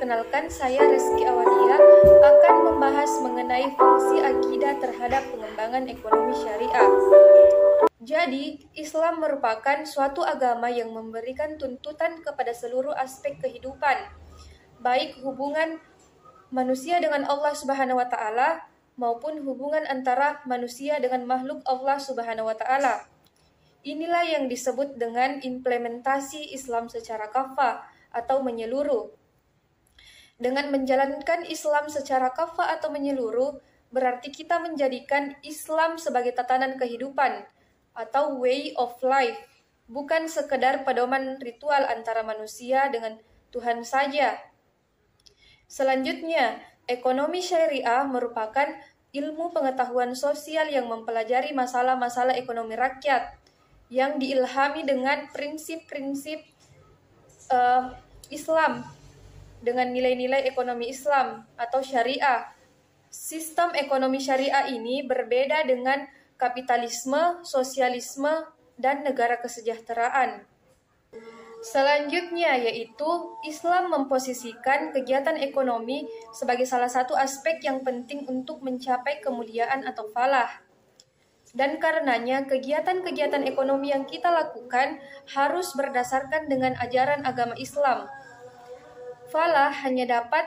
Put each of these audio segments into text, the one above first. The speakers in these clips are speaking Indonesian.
Perkenalkan, saya Reski Awalia akan membahas mengenai fungsi akidah terhadap pengembangan ekonomi syariah. Jadi, Islam merupakan suatu agama yang memberikan tuntutan kepada seluruh aspek kehidupan, baik hubungan manusia dengan Allah Subhanahu wa taala maupun hubungan antara manusia dengan makhluk Allah Subhanahu wa taala. Inilah yang disebut dengan implementasi Islam secara kafah atau menyeluruh. Dengan menjalankan Islam secara kafah atau menyeluruh, berarti kita menjadikan Islam sebagai tatanan kehidupan atau way of life, bukan sekedar pedoman ritual antara manusia dengan Tuhan saja. Selanjutnya, ekonomi syariah merupakan ilmu pengetahuan sosial yang mempelajari masalah-masalah ekonomi rakyat yang diilhami dengan prinsip-prinsip Islam, dengan nilai-nilai ekonomi Islam atau syariah. Sistem ekonomi syariah ini berbeda dengan kapitalisme, sosialisme, dan negara kesejahteraan. Selanjutnya yaitu Islam memposisikan kegiatan ekonomi sebagai salah satu aspek yang penting untuk mencapai kemuliaan atau falah. Dan karenanya kegiatan-kegiatan ekonomi yang kita lakukan harus berdasarkan dengan ajaran agama Islam. Falah hanya dapat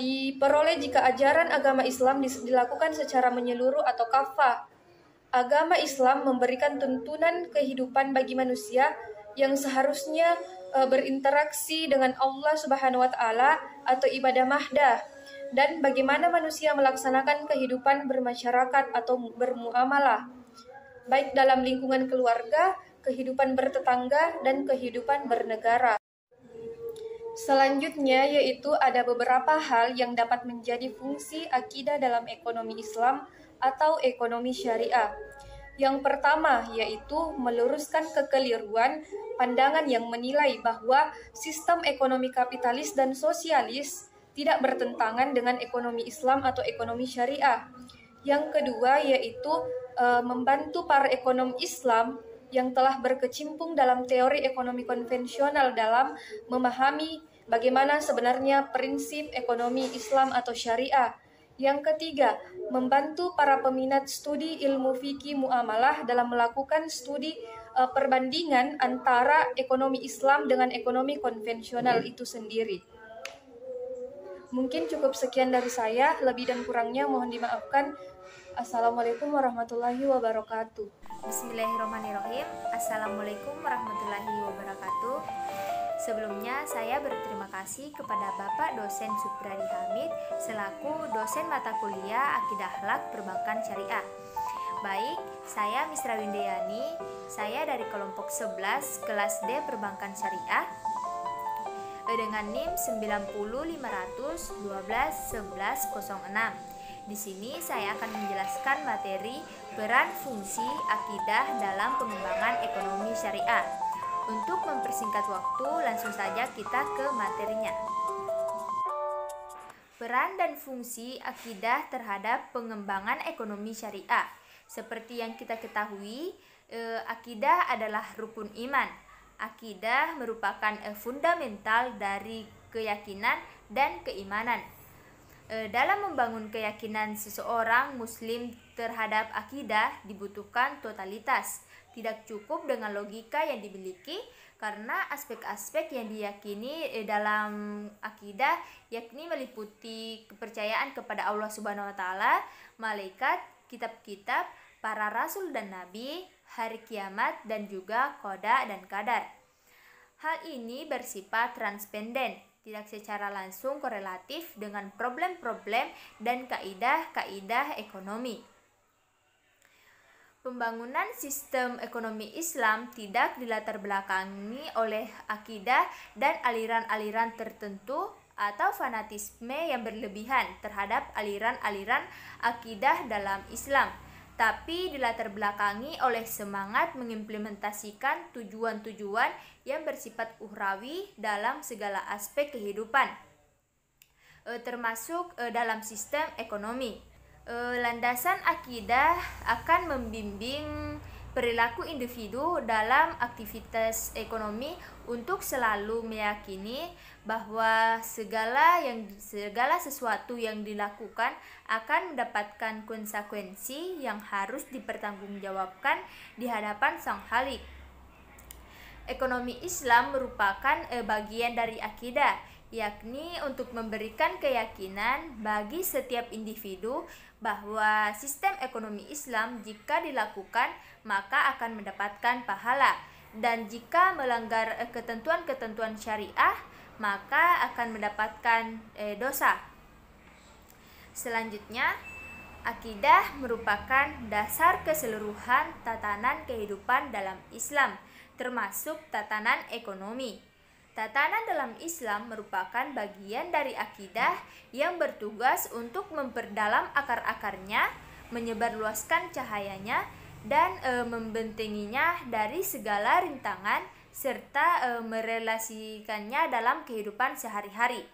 diperoleh jika ajaran agama Islam dilakukan secara menyeluruh atau kafah. Agama Islam memberikan tuntunan kehidupan bagi manusia yang seharusnya berinteraksi dengan Allah Subhanahu wa taala atau ibadah mahdah, dan bagaimana manusia melaksanakan kehidupan bermasyarakat atau bermuamalah, baik dalam lingkungan keluarga, kehidupan bertetangga, dan kehidupan bernegara. Selanjutnya yaitu ada beberapa hal yang dapat menjadi fungsi akidah dalam ekonomi Islam atau ekonomi syariah. Yang pertama yaitu meluruskan kekeliruan pandangan yang menilai bahwa sistem ekonomi kapitalis dan sosialis tidak bertentangan dengan ekonomi Islam atau ekonomi syariah. Yang kedua yaitu membantu para ekonom Islam yang telah berkecimpung dalam teori ekonomi konvensional dalam memahami bagaimana sebenarnya prinsip ekonomi Islam atau syariah. Yang ketiga, membantu para peminat studi ilmu fikih muamalah dalam melakukan studi perbandingan antara ekonomi Islam dengan ekonomi konvensional itu sendiri. Mungkin cukup sekian dari saya, lebih dan kurangnya mohon dimaafkan. Assalamualaikum warahmatullahi wabarakatuh. Bismillahirrahmanirrahim. Assalamualaikum warahmatullahi wabarakatuh. Sebelumnya saya berterima kasih kepada Bapak Dosen Supriyadi Hamid selaku dosen mata kuliah Akidah Akhlak Perbankan Syariah. Baik, saya Misra Windeyani, saya dari kelompok 11 kelas D Perbankan Syariah dengan NIM 90500121106. Di sini saya akan menjelaskan materi peran fungsi akidah dalam pengembangan ekonomi syariah. Untuk mempersingkat waktu, langsung saja kita ke materinya. Peran dan fungsi akidah terhadap pengembangan ekonomi syariah. Seperti yang kita ketahui, akidah adalah rukun iman. Akidah merupakan fundamental dari keyakinan dan keimanan. Dalam membangun keyakinan seseorang muslim terhadap akidah dibutuhkan totalitas. Tidak cukup dengan logika yang dimiliki, karena aspek-aspek yang diyakini dalam akidah yakni meliputi kepercayaan kepada Allah Subhanahu wa taala, malaikat, kitab-kitab, para rasul dan nabi, hari kiamat, dan juga qada dan qadar. Hal ini bersifat transpenden, tidak secara langsung korelatif dengan problem-problem dan kaidah-kaidah ekonomi. Pembangunan sistem ekonomi Islam tidak dilatar belakangi oleh akidah dan aliran-aliran tertentu atau fanatisme yang berlebihan terhadap aliran-aliran akidah dalam Islam, tapi dilatar belakangi oleh semangat mengimplementasikan tujuan-tujuan yang bersifat ukhrawi dalam segala aspek kehidupan, termasuk dalam sistem ekonomi. Landasan akidah akan membimbing perilaku individu dalam aktivitas ekonomi untuk selalu meyakini bahwa segala sesuatu yang dilakukan akan mendapatkan konsekuensi yang harus dipertanggungjawabkan di hadapan Sang Khalik. Ekonomi Islam merupakan bagian dari akidah, yakni untuk memberikan keyakinan bagi setiap individu bahwa sistem ekonomi Islam jika dilakukan maka akan mendapatkan pahala, dan jika melanggar ketentuan-ketentuan syariah maka akan mendapatkan dosa. Selanjutnya, akidah merupakan dasar keseluruhan tatanan kehidupan dalam Islam, termasuk tatanan ekonomi. Tatanan dalam Islam merupakan bagian dari akidah yang bertugas untuk memperdalam akar-akarnya, menyebarluaskan cahayanya, dan membentenginya dari segala rintangan, serta merelasikannya dalam kehidupan sehari-hari.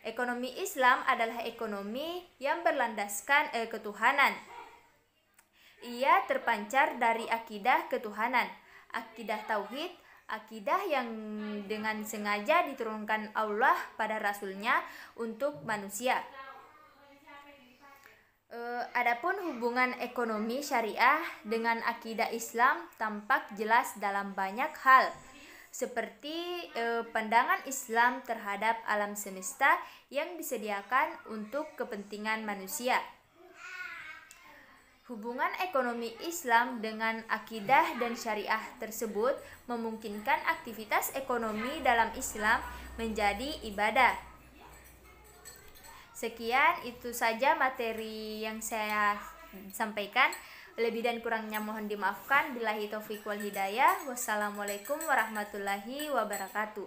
Ekonomi Islam adalah ekonomi yang berlandaskan ketuhanan. Ia terpancar dari akidah ketuhanan, akidah tauhid, akidah yang dengan sengaja diturunkan Allah pada Rasul-Nya untuk manusia. Adapun hubungan ekonomi syariah dengan akidah Islam tampak jelas dalam banyak hal, seperti pandangan Islam terhadap alam semesta yang disediakan untuk kepentingan manusia. Hubungan ekonomi Islam dengan akidah dan syariah tersebut memungkinkan aktivitas ekonomi dalam Islam menjadi ibadah. Sekian, itu saja materi yang saya sampaikan. Lebih dan kurangnya mohon dimaafkan. Billahi taufiq wal hidayah. Wassalamualaikum warahmatullahi wabarakatuh.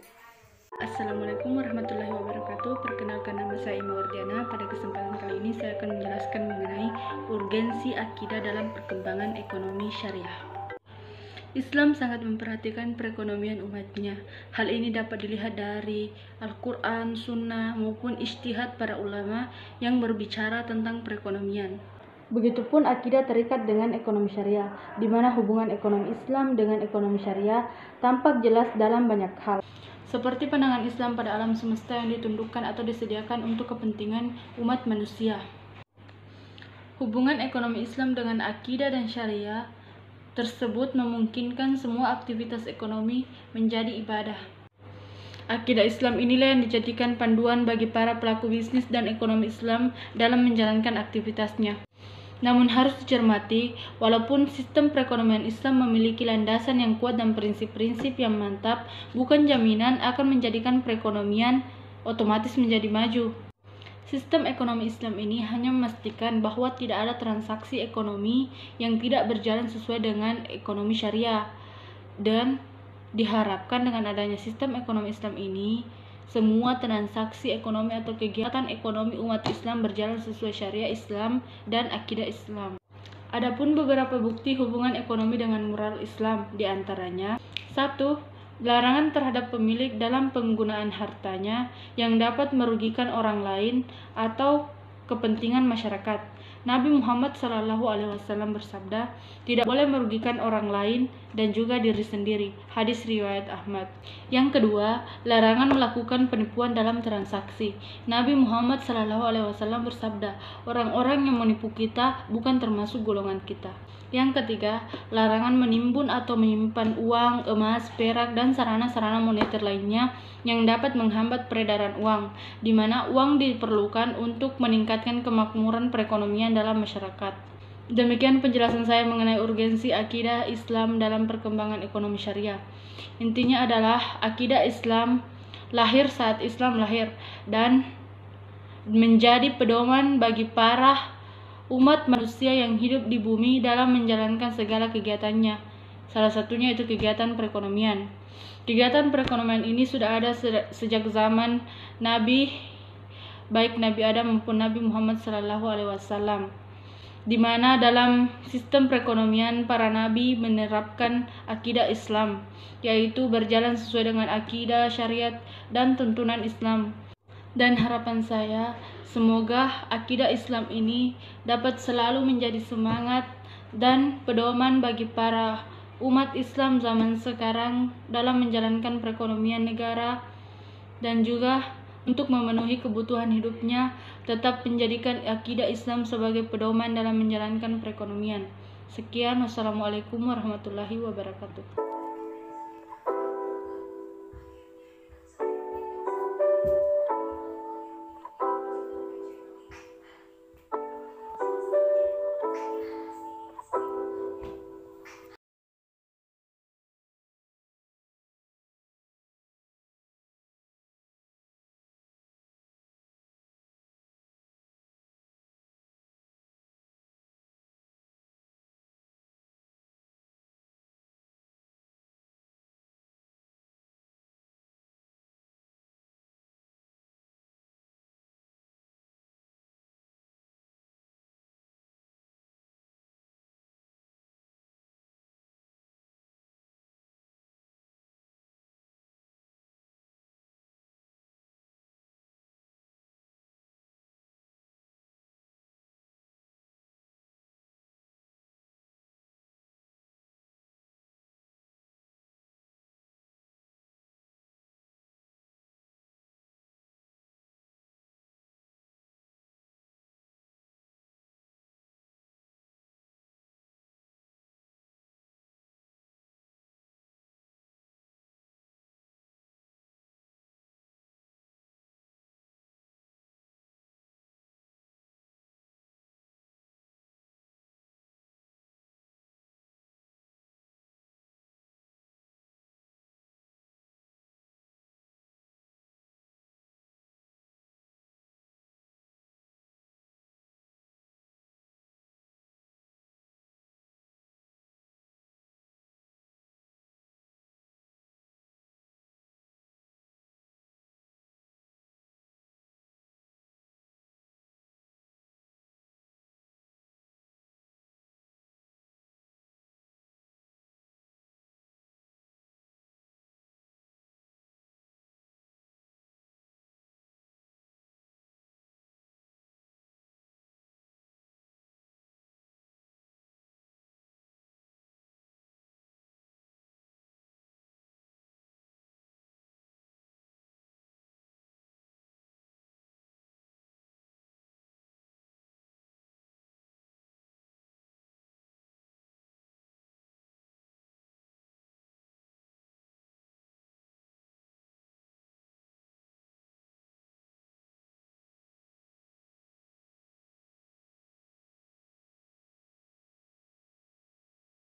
Assalamualaikum warahmatullahi wabarakatuh. Perkenalkan, nama saya Ima Wardiana. Pada kesempatan kali ini saya akan menjelaskan mengenai urgensi akidah dalam perkembangan ekonomi syariah. Islam sangat memperhatikan perekonomian umatnya. Hal ini dapat dilihat dari Al-Quran, Sunnah, maupun ijtihad para ulama yang berbicara tentang perekonomian. Begitupun akidah terikat dengan ekonomi syariah, di mana hubungan ekonomi Islam dengan ekonomi syariah tampak jelas dalam banyak hal. Seperti pandangan Islam pada alam semesta yang ditundukkan atau disediakan untuk kepentingan umat manusia. Hubungan ekonomi Islam dengan akidah dan syariah tersebut memungkinkan semua aktivitas ekonomi menjadi ibadah. Akidah Islam inilah yang dijadikan panduan bagi para pelaku bisnis dan ekonomi Islam dalam menjalankan aktivitasnya. Namun harus dicermati, walaupun sistem perekonomian Islam memiliki landasan yang kuat dan prinsip-prinsip yang mantap, bukan jaminan akan menjadikan perekonomian otomatis menjadi maju. Sistem ekonomi Islam ini hanya memastikan bahwa tidak ada transaksi ekonomi yang tidak berjalan sesuai dengan ekonomi syariah. Dan diharapkan dengan adanya sistem ekonomi Islam ini, semua transaksi ekonomi atau kegiatan ekonomi umat Islam berjalan sesuai syariah Islam dan akidah Islam. Adapun beberapa bukti hubungan ekonomi dengan moral Islam, di antaranya 1. Larangan terhadap pemilik dalam penggunaan hartanya yang dapat merugikan orang lain atau kepentingan masyarakat. Nabi Muhammad SAW bersabda, tidak boleh merugikan orang lain dan juga diri sendiri. Hadis riwayat Ahmad. Yang kedua, larangan melakukan penipuan dalam transaksi. Nabi Muhammad SAW bersabda, orang-orang yang menipu kita bukan termasuk golongan kita. Yang ketiga, larangan menimbun atau menyimpan uang, emas, perak, dan sarana-sarana moneter lainnya yang dapat menghambat peredaran uang, di mana uang diperlukan untuk meningkatkan kemakmuran perekonomian dalam masyarakat. Demikian penjelasan saya mengenai urgensi akidah Islam dalam perkembangan ekonomi syariah. Intinya adalah akidah Islam lahir saat Islam lahir dan menjadi pedoman bagi para umat manusia yang hidup di bumi dalam menjalankan segala kegiatannya. Salah satunya itu kegiatan perekonomian. Kegiatan perekonomian ini sudah ada sejak zaman Nabi, baik Nabi Adam maupun Nabi Muhammad SAW, di mana dalam sistem perekonomian para nabi menerapkan akidah Islam, yaitu berjalan sesuai dengan akidah, syariat, dan tuntunan Islam. Dan harapan saya, semoga akidah Islam ini dapat selalu menjadi semangat dan pedoman bagi para umat Islam zaman sekarang dalam menjalankan perekonomian negara, dan juga untuk memenuhi kebutuhan hidupnya tetap menjadikan akidah Islam sebagai pedoman dalam menjalankan perekonomian. Sekian, wassalamualaikum warahmatullahi wabarakatuh.